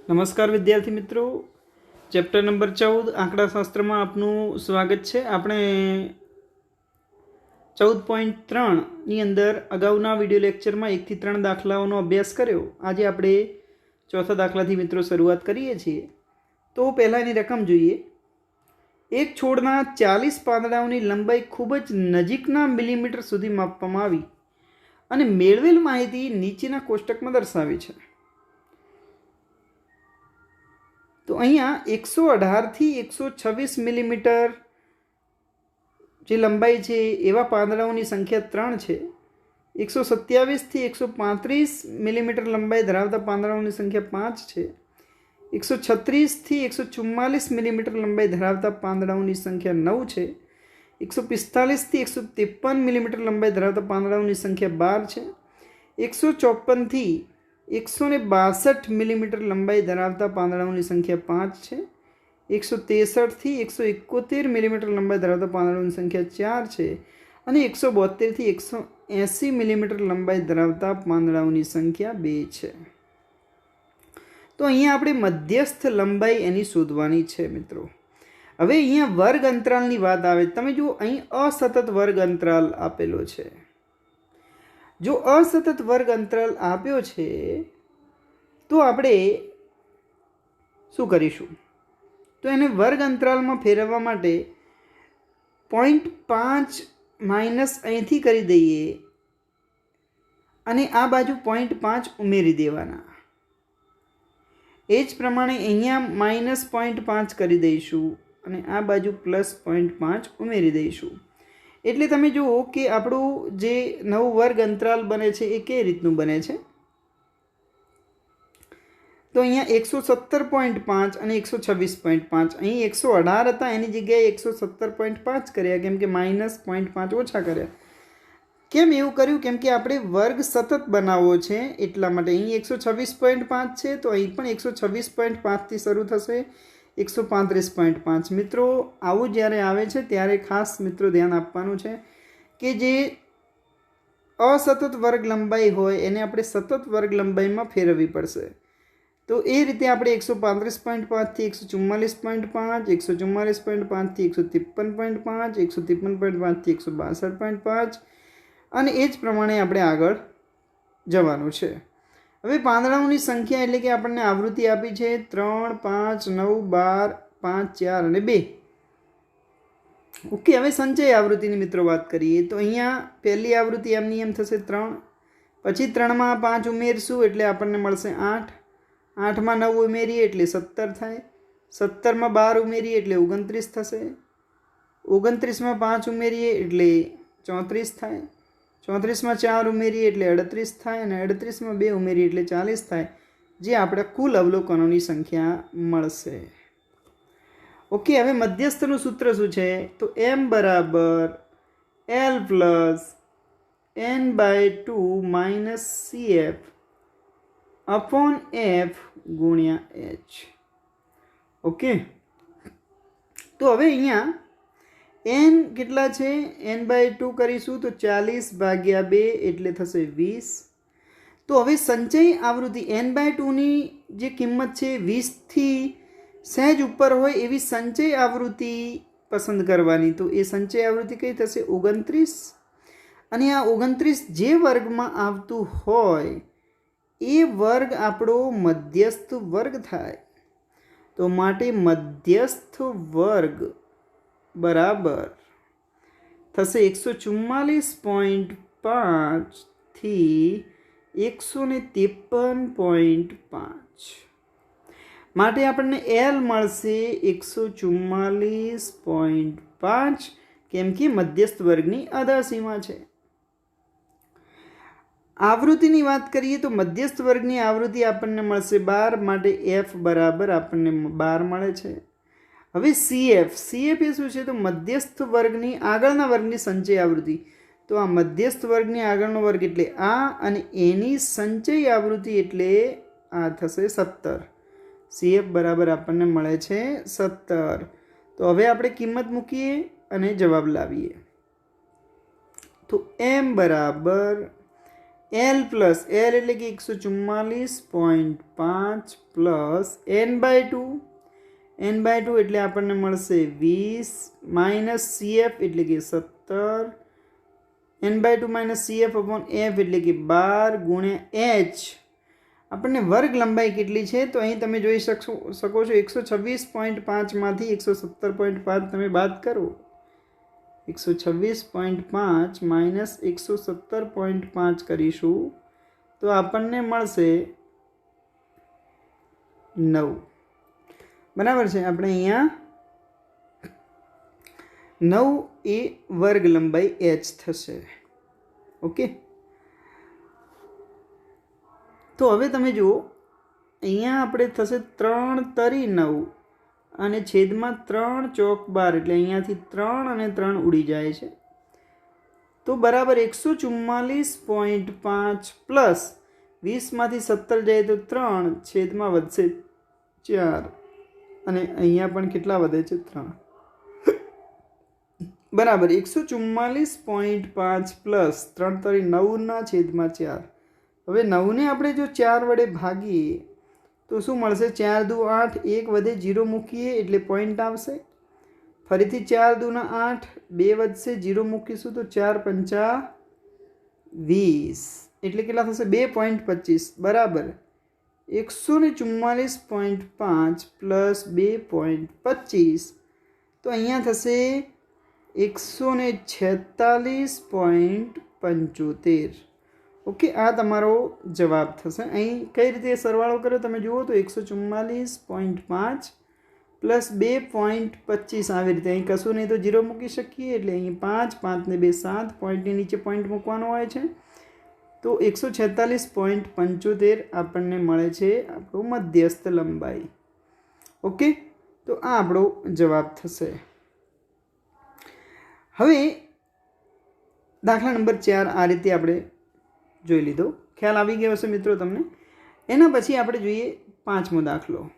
નમસ્કાર વિદ્યાર્થી મિત્રો, ચેપ્ટર નંબર 14 આંકડાશાસ્ત્રમાં આપનું સ્વાગત છે. આપણે 14.3ની અંદર અગાઉના વિડીયો લેક્ચરમાં 1 થી 3 દાખલાઓનો અભ્યાસ કર્યો. આજે આપણે ચોથા દાખલાથી મિત્રો શરૂઆત કરીએ છીએ. તો પહેલાં એની રકમ જોઈએ. એક છોડના 40 પાંદડાઓની લંબાઈ ખૂબ જ નજીકના મિલીમીટર સુધી માપવામાં આવી અને મેળવેલ માહિતી નીચેના કોષ્ટકમાં દર્શાવી છે. તો અહીંયા 118 થી 126 મિલીમીટર જે લંબાઈ છે એવા પાંદડાઓની સંખ્યા 3 છે. 127 થી 135 મિલીમીટર લંબાઈ ધરાવતા પાંદડાઓની સંખ્યા 5 છે. 136 થી 144 મિલીમીટર લંબાઈ ધરાવતા પાંદડાઓની સંખ્યા 9 છે. 145 થી 153 મિલીમીટર લંબાઈ ધરાવતા પાંદડાઓની સંખ્યા 12 છે. 154 થી 162 મિલીમીટર લંબાઈ ધરાવતા પાંદડાઓની સંખ્યા 5 છે. 163 થી 171 મિલીમીટર લંબાઈ ધરાવતા પાંદડાઓની સંખ્યા 4 છે. અને 172 થી 180 મિલીમીટર લંબાઈ ધરાવતા પાંદડાઓની સંખ્યા 2 છે. તો અહીંયા આપણે મધ્યસ્થ લંબાઈ એની શોધવાની છે મિત્રો. હવે અહીંયા વર્ગ અંતરાલની વાત આવે. તમે જુઓ અહીં અસતત વર્ગ અંતરાલ આપેલો છે. જો અસતત વર્ગ અંતરાલ આપ્યો છે તો આપણે શું કરીશું? તો એને વર્ગ અંતરાલમાં ફેરવવા માટે 0.5 માઇનસ અહીંથી કરી દઈએ અને આ બાજુ 0.5 ઉમેરી દેવાના. એ જ પ્રમાણે અહીંયા માઇનસ 0.5 કરી દઈશું અને આ બાજુ પ્લસ 0.5 ઉમેરી દઈશું. એટલે તમે જુઓ કે આપણું જે નવું વર્ગ અંતરાલ બને છે એ કઈ રીતનું બને છે. તો અહીંયા 117.5 અને 126.5, અહીં 118 હતા એની જગ્યાએ 117.5 કર્યા, કેમ કે માઇનસ 0.5 ઓછા કર્યા. કેમ એવું કર્યું? કેમ કે આપણે વર્ગ સતત બનાવવો છે એટલા માટે. અહીં 126.5 છે તો અહીં પણ 126.5થી શરૂ થશે 135.5. મિત્રો આવું જ્યારે આવે છે ત્યારે ખાસ મિત્રો ધ્યાન આપવાનું છે કે જે અસતત વર્ગ લંબાઈ હોય એને આપણે સતત વર્ગ લંબાઈમાં ફેરવવી પડશે. તો એ રીતે આપણે 135.5 થી 144.5, 144.5 થી 153.5, 153.5 થી 162.5 અને એ જ પ્રમાણે આપણે આગળ જવાનું છે. હવે પાંદડાઓની સંખ્યા એટલે કે આપણને આવૃત્તિ આપી છે 3, 5, 9, 12, 5, 4 અને 2. ઓકે, હવે સંચય આવૃત્તિની મિત્રો વાત કરીએ તો અહીંયા પહેલી આવૃત્તિ એમની એમ થશે 3, પછી 3માં 5 ઉમેરશું એટલે આપણને મળશે 8, 8માં 9 ઉમેરીએ એટલે 17 થાય, 17માં 12 ઉમેરીએ એટલે 29 થશે, 29માં 5 ઉમેરીએ એટલે 34 થાય, 34માં 4 ઉમેરીએ એટલે 38 થાય અને 38માં 2 ઉમેરીએ એટલે 40 થાય, જે આપણે કુલ અવલોકનોની સંખ્યા મળશે. ઓકે, હવે મધ્યસ્થનું સૂત્ર શું છે? તો m બરાબર l plus n/2 minus cf upon f ગુણ્યા h. ઓકે, તો હવે અહીંયા n કેટલા છે? n/2 કરીશું તો 40/2 એટલે થશે 20. તો હવે સંચય આવૃત્તિ n/2ની જે કિંમત છે 20થી સહેજ ઉપર હોય એવી સંચય આવૃત્તિ પસંદ કરવાની. તો એ સંચય આવૃત્તિ કઈ થશે? 29. અને આ 29 જે વર્ગમાં આવતું હોય એ વર્ગ આપણો મધ્યસ્થ વર્ગ થાય. તો માટે મધ્યસ્થ વર્ગ બરાબર થશે 144.5 થી 153.5. માટે આપણને L મળશે 144.5, કેમ કે મધ્યસ્થ વર્ગની અધસીમા છે. આવૃત્તિની વાત કરીએ તો મધ્યસ્થ વર્ગની આવૃત્તિ આપણને મળશે 12, માટે f બરાબર આપણને 12 મળે છે. હવે cf એ શું છે? તો મધ્યસ્થ વર્ગની આગળના વર્ગની સંચય આવૃત્તિ. તો આ મધ્યસ્થ વર્ગની આગળનો વર્ગ એટલે આ અને એની સંચય આવૃત્તિ એટલે આ થશે 17. cf બરાબર આપણને મળે છે 17. તો હવે આપણે કિંમત મૂકીએ અને જવાબ લાવીએ. તો m બરાબર એલ પ્લસ એલ એટલે કે 144.5 પ્લસ n/2 n/2 એટલે આપણને મળશે 20 માઇનસ CF એટલે કે 17 n/2 minus CF upon F એટલે કે 12 ગુણ્યા H આપણને વર્ગ લંબાઈ કેટલી છે તો અહીં તમે જોઈ શકો છો 126.5 માંથી 117.5 તમે બાદ કરો 126.5 માઇનસ 117.5 કરીશું તો આપણને મળશે 9 બરાબર છે આપણે અહીંયા 9 એ વર્ગ લંબાઈ H થશે ઓકે તો હવે તમે જુઓ અહીંયા આપણે થશે 3 તરી 9 અને છેદમાં 3 ચોક 12 એટલે અહીંયાથી 3 અને 3 ઉડી જાય છે તો બરાબર 144.5 પ્લસ 20 માંથી 17 જાય તો 3 છેદમાં વધશે 4 અને અહીંયા પણ કેટલા વધે છે 3 બરાબર 144.5 પ્લસ 3 તરી 9 ના છેદમાં 4 હવે 9 ને આપણે જો 4 વડે ભાગીએ તો શું મળશે 4 દુ 8 1 વધે 0 મૂકીએ એટલે પોઈન્ટ આવશે ફરીથી 4 દુના 8 2 વધશે 0 મૂકીશું તો 4 પંચા 20 એટલે કેટલા થશે 2.25 બરાબર 144.5 પ્લસ 2.25 તો અહીંયા થશે 146.75 ઓકે આ તમારો જવાબ થશે અહીં કઈ રીતે સરવાળો કર્યો તમે જુઓ તો 144.5 પ્લસ 2.25 આવી રીતે અહીં કશું નહીં તો 0 મૂકી શકીએ એટલે અહીં 5 5 ને 2 7 પોઈન્ટની નીચે પોઈન્ટ મૂકવાનો હોય છે તો 146.75 આપણને મળે છે આપણું મધ્યસ્થ લંબાઈ ઓકે તો આ આપણો જવાબ થશે હવે દાખલા નંબર 4 આ રીતે આપણે જોઈ લીધો ખ્યાલ આવી ગયો હશે મિત્રો તમને એના પછી આપણે જોઈએ 5મો દાખલો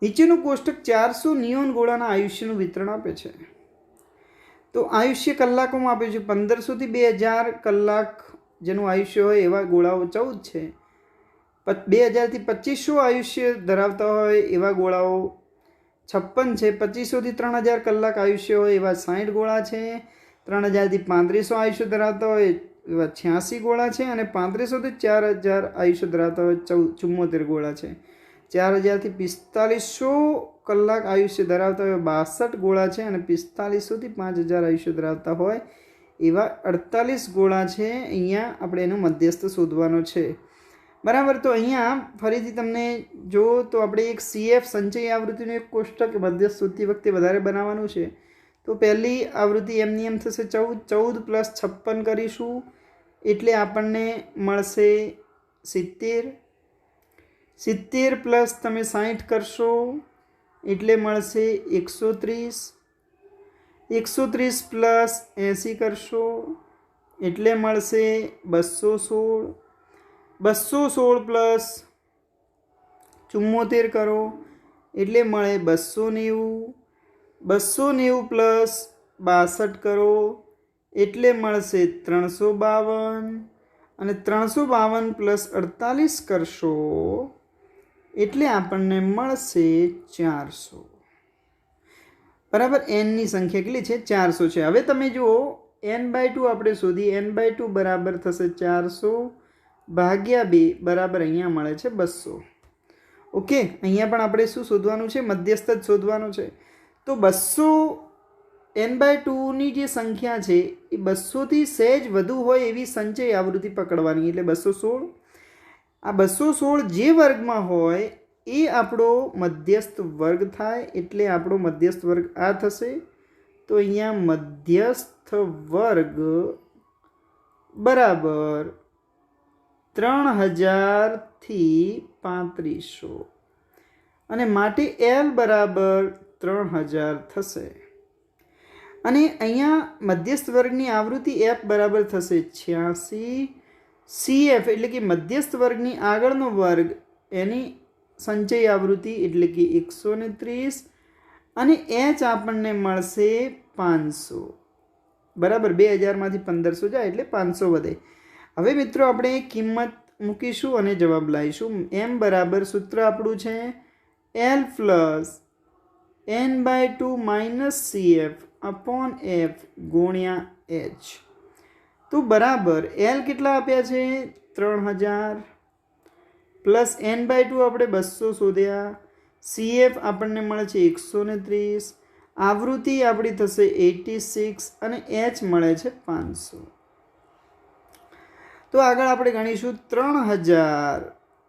નીચેનું કોષ્ટક 400 નિયોન ગોળાના આયુષ્યનું વિતરણ આપે છે તો આયુષ્ય કલાકોમાં આપ્યું છે 1500 થી 2000 કલાક જેનું આયુષ્ય હોય એવા ગોળાઓ 14 છે 2000 થી 2500 આયુષ્ય ધરાવતા હોય એવા ગોળાઓ 56 છે 2500 થી 3000 કલાક આયુષ્ય હોય એવા 60 ગોળા છે 3000 થી 3500 આયુષ્ય ધરાવતા હોય એવા 86 ગોળા છે અને 3500 થી 4000 આયુષ્ય ધરાવતા હોય 74 ગોળા છે 4000 થી 4500 કલાક આયુષ્ય ધરાવતા હોય 62 ગોળા છે અને 4500 થી 5000 આયુષ્ય ધરાવતા હોય એવા 48 ગોળા છે અહીંયા આપણે એનો મધ્યસ્થ શોધવાનો છે બરાબર તો અહીંયા ફરીથી તમને જો તો આપણે એક CF સંચય આવૃત્તિનું એક કોષ્ટક મધ્યસ્થ શોધતી વખતે વધારે બનાવવાનું છે તો પહેલી આવૃત્તિ એમની એમ થશે 14 પ્લસ 56 કરીશું એટલે આપણને મળશે 70 પ્લસ તમે 60 કરશો એટલે મળશે 130 પ્લસ 80 કરશો એટલે મળશે 216 પ્લસ 74 કરો એટલે મળે 290 પ્લસ 62 કરો એટલે મળશે 352 અને 352 પ્લસ 48 કરશો એટલે આપણને મળશે 400 બરાબર એનની સંખ્યા કેટલી છે 400 છે હવે તમે જુઓ n/2 આપણે શોધી n/2 બરાબર થશે 400 ભાગ્યા 2 બરાબર અહીંયા મળે છે 200 ઓકે અહીંયા પણ આપણે શું શોધવાનું છે મધ્યસ્થ જ શોધવાનું છે તો 200 n/2ની જે સંખ્યા છે એ 200 થી સહેજ વધુ હોય એવી સંચય આવૃત્તિ પકડવાની એટલે 216 આ 216 જે વર્ગમાં હોય એ આપણો મધ્યસ્થ વર્ગ થાય એટલે આપણો મધ્યસ્થ વર્ગ આ થશે તો અહીંયા મધ્યસ્થ વર્ગ બરાબર 3000 થી 3500 અને માટે L બરાબર 3000 થશે અને અહીંયા મધ્યસ્થ વર્ગની આવૃત્તિ F બરાબર થશે 86 CF એટલે કે મધ્યસ્થ વર્ગની આગળનો વર્ગ એની સંચય આવૃત્તિ એટલે કે 130 અને H આપણને મળશે 500 બરાબર 2000 માંથી 1500 જાય એટલે 500 વધે હવે મિત્રો આપણે કિંમત મૂકીશું અને જવાબ લાવીશું. m બરાબર સૂત્ર આપણું છે l plus n/2 minus CF upon F ગુણ્યા h. તો બરાબર l કેટલા આપ્યા છે 3000 પ્લસ n/2 આપણે 200 શોધ્યા, CF આપણને મળે છે 130, આવૃત્તિ આપણી થશે 86 અને h મળે છે 500. તો આગળ આપણે ગણીશું 3000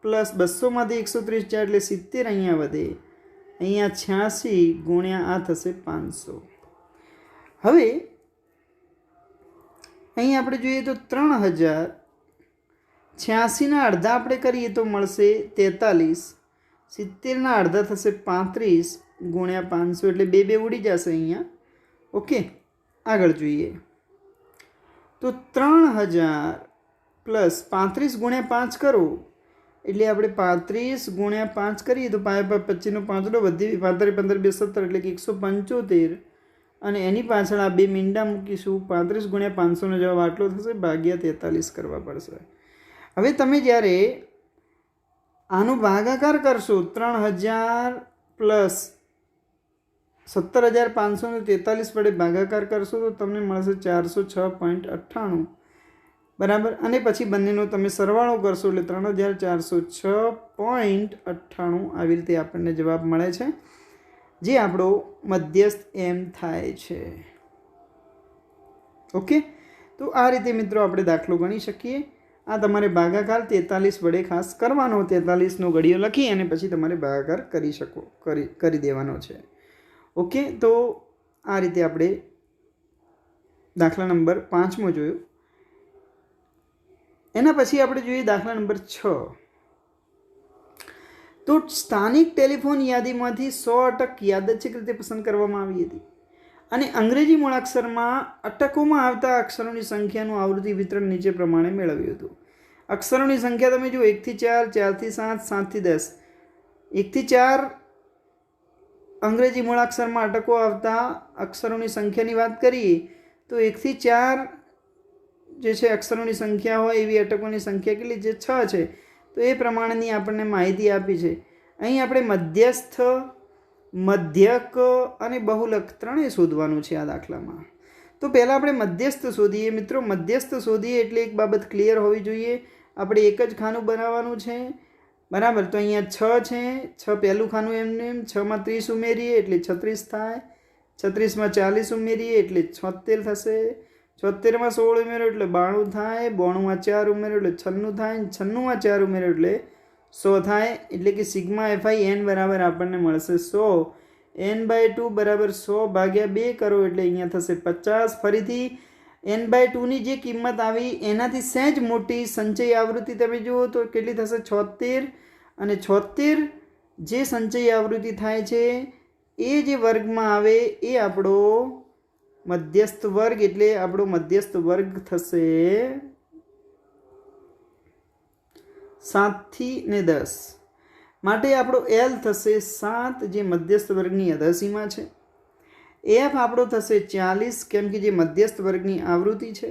પ્લસ 200માંથી 130 જાય એટલે 70 અહીંયા વધે, અહીંયા 86 ગુણ્યા આ થશે 500. હવે અહીં આપણે જોઈએ તો 3086ના અડધા આપણે કરીએ તો મળશે 43, 70ના અડધા થશે 35 ગુણ્યા 500 એટલે 2 ઉડી જશે અહીંયા. ઓકે, આગળ જોઈએ તો 3000 પ્લસ 35 ગુણ્યા 5 કરો એટલે આપણે 35 ગુણ્યા 5 કરીએ તો 25નો 5 વધી 35 15 2 17 એટલે કે 175 અને એની પાછળ આ 2 મીંડા મૂકીશું. 35 ગુણ્યા 500નો જવાબ આટલો થશે, ભાગ્યા 43 કરવા પડશે. હવે તમે જ્યારે આનો ભાગાકાર કરશો 3000 પ્લસ 17500 43 વડે ભાગાકાર કરશો તો તમને મળશે 406.98 બરાબર. અને પછી બંનેનો તમે સરવાળો કરશો એટલે 3406.98 આવી રીતે આપણને જવાબ મળે છે, જે આપણો મધ્યસ્થ m થાય છે. ઓકે, તો આ રીતે મિત્રો આપણે દાખલો ગણી શકીએ. આ તમારે ભાગાકાર 43 વડે ખાસ કરવાનો, 43નો ઘડિયો લખી અને પછી તમારે ભાગાકાર કરી દેવાનો છે. ઓકે, તો આ રીતે આપણે દાખલા નંબર 5મો જોયો. એના પછી આપણે જોઈએ દાખલા નંબર 6. તો સ્થાનિક ટેલિફોન યાદીમાંથી 100 અટક યાદચ્છિક રીતે પસંદ કરવામાં આવી હતી અને અંગ્રેજી મૂળાક્ષરમાં અટકોમાં આવતા અક્ષરોની સંખ્યાનું આવૃત્તિ વિતરણ નીચે પ્રમાણે મેળવ્યું હતું. અક્ષરોની સંખ્યા તમે જુઓ 1 થી 4, 4 થી 7, 7 થી 10. 1 થી 4 અંગ્રેજી મૂળાક્ષરમાં અટકો આવતા અક્ષરોની સંખ્યાની વાત કરીએ તો 1 થી 4 જે છે અક્ષરોની સંખ્યા હોય એવી અટકોની સંખ્યા કેટલી છે 6 છે. તો એ પ્રમાણેની આપણને માહિતી આપી છે. અહીં આપણે મધ્યસ્થ, મધ્યક અને બહુલક ત્રણેય શોધવાનું છે આ દાખલામાં. તો પહેલાં આપણે મધ્યસ્થ શોધીએ. મિત્રો મધ્યસ્થ શોધીએ એટલે એક બાબત ક્લિયર હોવી જોઈએ, આપણે એક જ ખાનું બનાવવાનું છે બરાબર. તો અહીંયા 6 છે, 6 પહેલું ખાનું એમને 6માં 30 ઉમેરીએ એટલે 36 થાય, 36માં 40 ઉમેરીએ એટલે 76 થશે, 76માં 16 ઉમેરો એટલે 92 થાય, 92માં 4 ઉમેરો એટલે 96 થાય, 96માં 4 ઉમેરો એટલે 100 થાય. એટલે કે સિગ્મા FI n બરાબર આપણને મળશે 100. n/2 બરાબર 100 ભાગ્યા 2 કરો એટલે અહીંયા થશે 50. ફરીથી n/2ની જે કિંમત આવી એનાથી સહેજ મોટી સંચય આવૃત્તિ તમે જુઓ તો કેટલી થશે 76, અને 76 જે સંચય આવૃત્તિ થાય છે એ જે વર્ગમાં આવે એ આપણો મધ્યસ્થ વર્ગ, એટલે આપણો મધ્યસ્થ વર્ગ થશે 7 થી 10. માટે આપણો L થશે 7 જે મધ્યસ્થ વર્ગની અધસીમા છે. F આપણો થશે 40 કેમ કે જે મધ્યસ્થ વર્ગની આવૃત્તિ છે,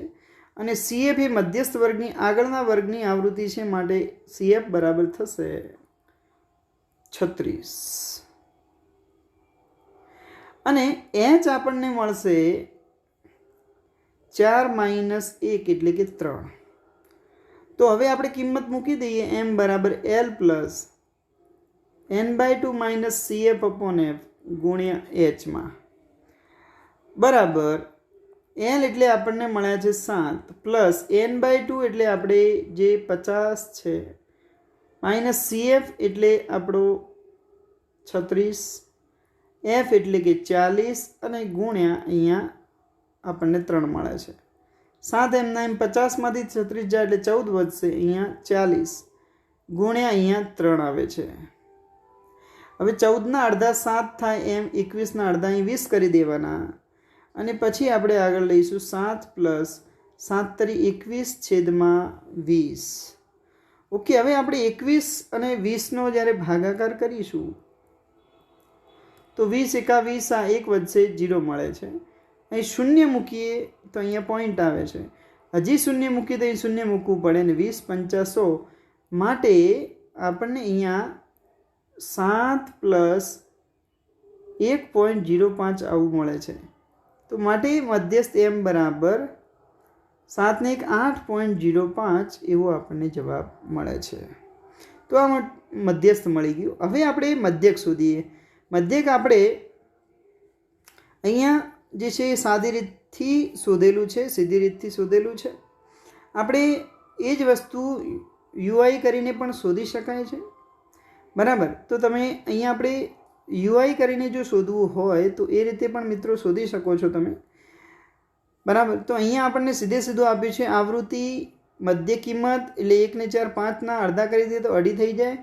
અને CF એ મધ્યસ્થ વર્ગની આગળના વર્ગની આવૃત્તિ છે, માટે CF બરાબર થશે 36. અને h આપણને મળશે 4 - 1 એટલે કે 3. તો હવે આપણે કિંમત મૂકી દઈએ m બરાબર L plus n/2 minus CF upon F ગુણ્યા h માં બરાબર L એટલે આપણને મળ્યા છે 7 પ્લસ n/2 એટલે આપણે જે 50 છે માઇનસ CF એટલે આપણો 36, F એટલે કે 40 અને ગુણ્યા અહીંયા આપણને 3 મળે છે. 7 એમના એમ 50માંથી 36 જાય એટલે 14 વધશે, અહીંયા 40 ગુણ્યા અહીંયા 3 આવે છે. હવે 14ના અડધા 7 થાય એમ 21ના અડધા અહીં 20 કરી દેવાના, અને પછી આપણે આગળ લઈશું 7 પ્લસ 7 તરી 21/20. ઓકે, હવે આપણે 21 અને 20નો જ્યારે ભાગાકાર કરીશું તો 20 × 20 આ 1 વધશે 0 મળે છે. અહીં શૂન્ય મૂકીએ તો અહીંયા પોઈન્ટ આવે છે. હજી શૂન્ય મૂકી તો અહીં શૂન્ય મૂકવું પડે ને 20 પંચા 100 માટે આપણને અહીંયા 7 પ્લસ 1.05 આવું મળે છે. તો માટે મધ્યસ્થ m બરાબર 7 ને 1 8.05 એવો આપણને જવાબ મળે છે. તો આ મધ્યસ્થ મળી ગયું. હવે આપણે મધ્યક શોધીએ. મધ્યક આપણે અહીંયા જે છે એ સાદી રીતથી શોધેલું છે, સીધી રીતથી શોધેલું છે. આપણે એ જ વસ્તુ યુઆઈ કરીને પણ શોધી શકાય છે, બરાબર. તો તમે અહીંયા આપણે યુઆઈ કરીને જો શોધવું હોય તો એ રીતે પણ મિત્રો શોધી શકો છો તમે, બરાબર. તો અહીંયા આપણને સીધે સીધું આપ્યું છે આવૃત્તિ મધ્ય કિંમત એટલે 1 ને 4 5ના અડધા કરી દઈએ તો અઢી થઈ જાય.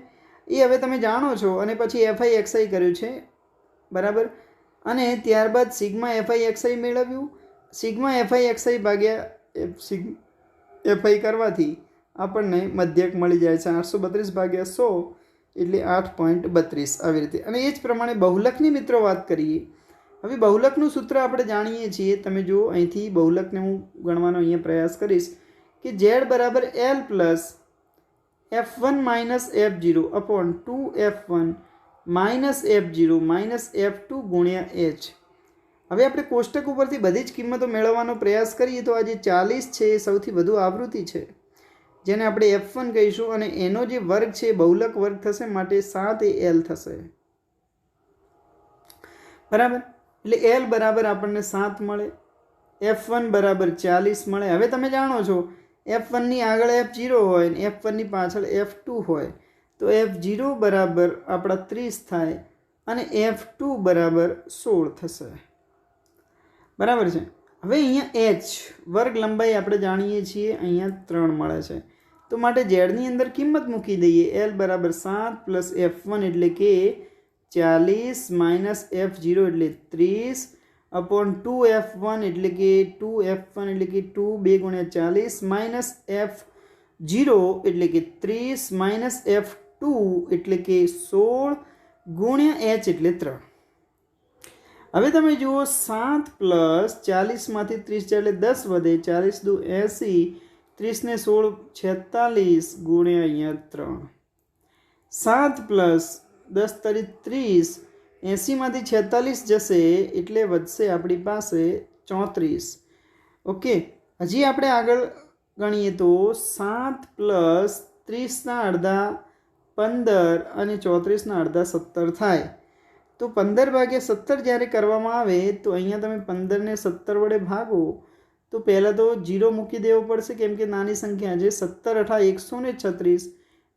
એ હવે તમે જાણો છો. અને પછી એફઆઈ એક્સઆઈ કર્યું છે, બરાબર. અને ત્યારબાદ સિગ્મા એફઆઈ એક્સઆઈ મેળવ્યું. સિગ્મા એફઆઈ એક્સઆઈ ભાગ્યા એફઆઈ કરવાથી આપણને મધ્યક મળી જાય છે 832 ભાગ્યા 100 એટલે 8.32 આવી રીતે. અને એ જ પ્રમાણે બહુલકની મિત્રો વાત કરીએ. હવે બહુલકનું સૂત્ર આપણે જાણીએ છીએ. તમે જુઓ અહીંથી બહુલકને હું ગણવાનો અહીંયા પ્રયાસ કરીશ કે z બરાબર l plus f1 minus f0 upon 2f1 minus f0 minus f2 ગુણ્યા h. હવે આપણે કોષ્ટક ઉપરથી બધી જ કિંમતો મેળવવાનો પ્રયાસ કરીએ તો આ જે 40 છે એ સૌથી વધુ આવૃત્તિ છે, જેને આપણે f1 કહીશું. અને એનો જે વર્ગ છે એ બહુલક વર્ગ થશે, માટે 7 એ l થશે, બરાબર. એટલે l બરાબર આપણને 7 મળે, f1 બરાબર 40 મળે. હવે તમે જાણો છો f1 ની આગળ f0 હોય ને f1 ની પાછળ f2 હોય, તો f0 બરાબર આપણા 30 થાય અને f2 બરાબર 16 થશે, બરાબર છે. હવે અહીંયા h વર્ગ લંબાઈ આપણે જાણીએ છીએ અહીંયા 3 મળે છે. તો માટે ઝેડની અંદર કિંમત મૂકી દઈએ. l બરાબર 7 પ્લસ f1 એટલે કે 40 માઇનસ f0 એટલે 30 અપોન 2f1 એટલે કે 2f1 એટલે કે 2 2 ગુણ્યા 40 માઇનસ f0 એટલે કે 30 માઇનસ f2 એટલે કે 16 ગુણ્યા h એટલે 3. હવે તમે જુઓ 7 પ્લસ 40માંથી 30 એટલે 10 વધે, 40 દુ 80, 30 ને 16 46 ગુણ્યા અહીંયા 3. 7 પ્લસ 10 તરી 30, 80માંથી 46 જશે એટલે વધશે આપણી પાસે 34. ઓકે, હજી આપણે આગળ ગણીએ તો 7 પ્લસ 30ના અડધા 15 અને 34ના અડધા 17 થાય. તો 15 ભાગ્યા 17 જ્યારે કરવામાં આવે તો અહીંયા તમે 15 ને 17 વડે ભાગો તો પહેલાં તો 0 મૂકી દેવો પડશે, કેમ કે નાની સંખ્યા છે. 17 અઠા 136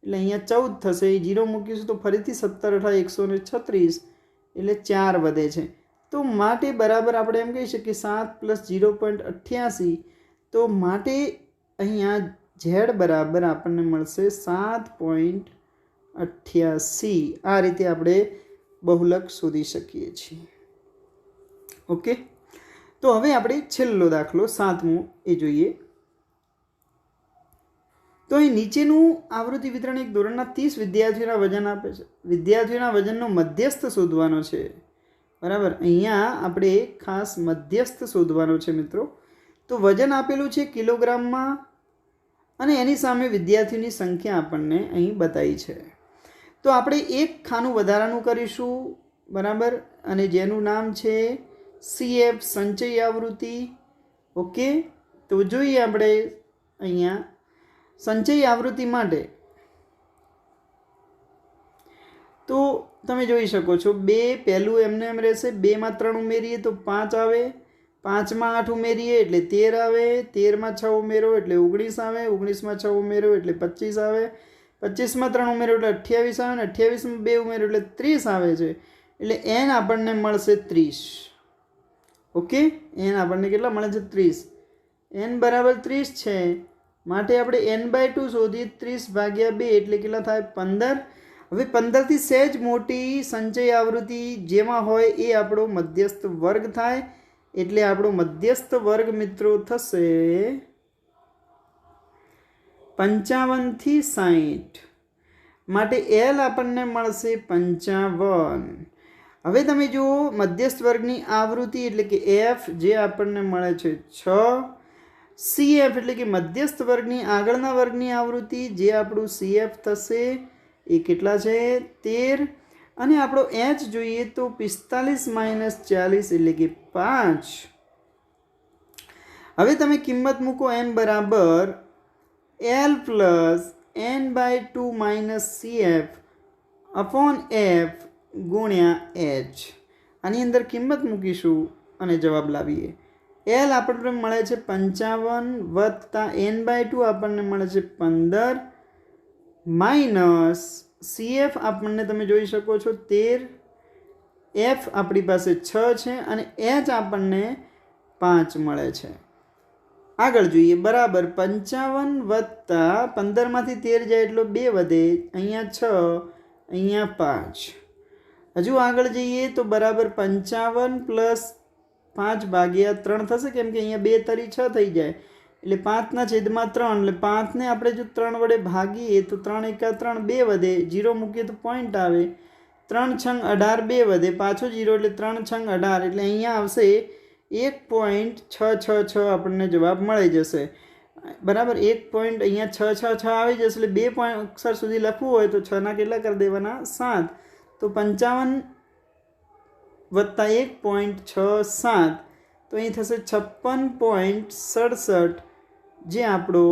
એટલે અહીંયા 14 થશે. 0 મૂકીશું તો ફરીથી 17 અઠા 136 એટલે 4 વધે છે. તો માટે બરાબર આપણે એમ કહી શકીએ 7 પ્લસ 0.88. તો માટે અહીંયા ઝેડ બરાબર આપણને મળશે 7.88. આ રીતે આપણે બહુલક શોધી શકીએ છીએ. ઓકે, તો હવે આપણે છેલ્લો દાખલો 7મો એ જોઈએ. તો અહીં નીચેનું આવૃત્તિ વિતરણ એક ધોરણના 30 વિદ્યાર્થીઓના વજન આપે છે. વિદ્યાર્થીઓના વજનનો મધ્યસ્થ શોધવાનો છે, બરાબર. અહીંયા આપણે ખાસ મધ્યસ્થ શોધવાનો છે મિત્રો. તો વજન આપેલું છે કિલોગ્રામમાં અને એની સામે વિદ્યાર્થીઓની સંખ્યા આપણને અહીં બતાવી છે. તો આપણે એક ખાનું વધારાનું કરીશું, બરાબર, અને જેનું નામ છે CF સંચય આવૃત્તિ. ઓકે, તો જોઈએ આપણે અહીંયા સંચય આવૃત્તિ માટે. તો તમે જોઈ શકો છો 2 પહેલું એમને એમ રહેશે. 2માં 3 ઉમેરીએ તો 5 આવે, 5માં 8 ઉમેરીએ એટલે 13 આવે, 13માં 6 ઉમેરો એટલે 19 આવે, 19માં 6 ઉમેરો એટલે 25 આવે, 25માં 3 ઉમેરો એટલે 28 આવે, ને 28માં 2 ઉમેરો એટલે 30 આવે છે. એટલે n આપણને મળશે 30. ઓકે, n આપણને કેટલા મળે છે? 30. n બરાબર 30 છે, માટે આપણે n/2 શોધીએ. 30 ભાગ્યા 2 એટલે કેટલા થાય? 15. હવે 15થી સહેજ મોટી સંચય આવૃત્તિ જેમાં હોય એ આપણો મધ્યસ્થ વર્ગ થાય. એટલે આપણો મધ્યસ્થ વર્ગ મિત્રો થશે 55 થી 60. માટે l આપણને મળશે 55. હવે તમે જુઓ મધ્યસ્થ વર્ગની આવૃત્તિ એટલે કે f જે આપણને મળે છે 6. CF એટલે કે મધ્યસ્થ વર્ગની આગળના વર્ગની આવૃત્તિ, જે આપણું CF થશે એ કેટલા છે 13, અને આપણો H જોઈએ તો 45 - 40 એટલે કે 5. હવે તમે કિંમત મૂકો m બરાબર L + n/2 - CF upon F ગુણ્યા H. આની અંદર કિંમત મૂકીશું અને જવાબ લાવીએ. L આપણને મળે છે 55 વત્તા n/2 આપણને મળે છે 15 માઇનસ CF આપણને તમે જોઈ શકો છો 13, F આપણી પાસે 6 છે અને H આપણને 5 મળે છે. આગળ જોઈએ બરાબર 55 વત્તા 15માંથી 13 જાય એટલો 2 વધે, અહીંયા 6 અહીંયા 5. હજુ આગળ જઈએ તો બરાબર 55 પ્લસ 5 ભાગ્યા 3 થશે, કેમ કે અહીંયા 2 તરી 6 થઈ જાય એટલે 5/3, એટલે 5ને આપણે જો 3 વડે ભાગીએ તો 3 × 3 2 વધે, 0 મૂકીએ તો પોઈન્ટ આવે, 3 × 18 2 વધે, પાછો 0 એટલે 3 × 18 એટલે અહીંયા આવશે 1.666 આપણને જવાબ મળી જશે. બરાબર 1 પોઈન્ટ અહીંયા 666 આવી જશે, એટલે 2 અક્ષર સુધી લખવું હોય તો 6 ના કેટલા કરી દેવાના 7, તો 55 વત્તા 1.67 તો અહીં થશે 56.67, જે આપણો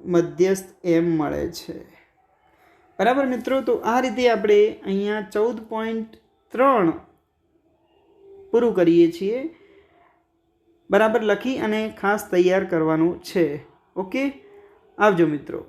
મધ્યસ્થ M મળે છે. બરાબર મિત્રો, તો આ રીતે આપણે અહીંયા 14.3 પૂરું કરીએ છીએ. બરાબર લખી અને ખાસ તૈયાર કરવાનું છે. ઓકે, આવજો મિત્રો.